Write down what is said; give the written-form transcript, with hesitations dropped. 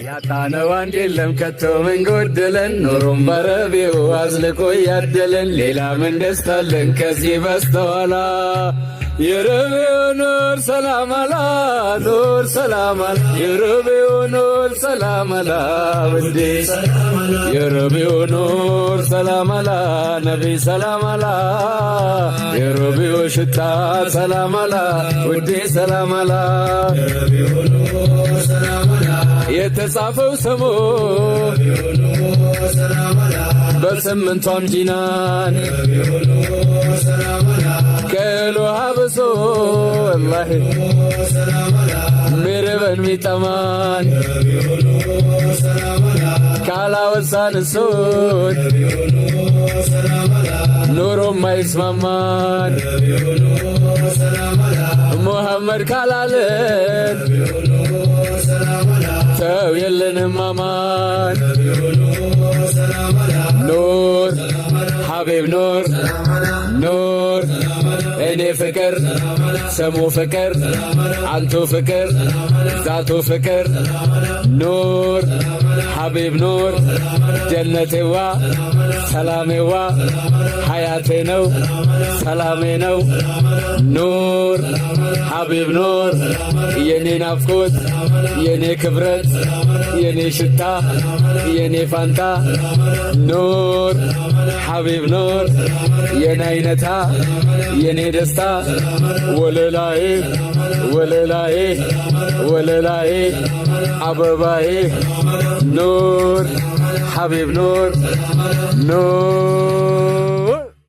ያጣነው አንድ የለም ከቶ ምን ጎደለን ኑሮም በረቤው አዝልቆ ያደለን ሌላ ምን ደስታለን ከዚህ በስተኋላ የረቤው ኑር ሰላም አላ ኑር ሰላም አላ የረቤው ኑር ሰላም አላ ውዴ የረቤው ኑር ሰላም አላ ነቢ ሰላም አላ የረቤው ሽታ ሰላም አላ ውዴ ሰላም አላ የተጻፈው ስሙ በስምንቷም ጂናን ከእሎሃ ብሶ ወላሂ ሚርበን ሚጠማን ካላወሳን እሱን ኑሮም አይስማማን ሙሐመድ ካላለን ተው የለንም አማን ኑር ሐቢብ ኑር ኑር እኔ ፍቅር ስሙ ፍቅር አንቱ ፍቅር ዛቱ ፍቅር ኑር ሐቢብ ኑር ጀነቴዋ ሰላሜዋ ሐያቴ ነው ሰላሜ ነው ኑር ሐቢብ ኑር የኔ ናፍቆት የኔ ክብረት የኔ ሽታ የኔ ፋንታ ኑር ሐቢብ ኑር የኔ አይነታ የኔ ደስታ ወለላዬ ወለላዬ ወለላዬ አበባዬ ኑር ሐቢብ ኑር ኑር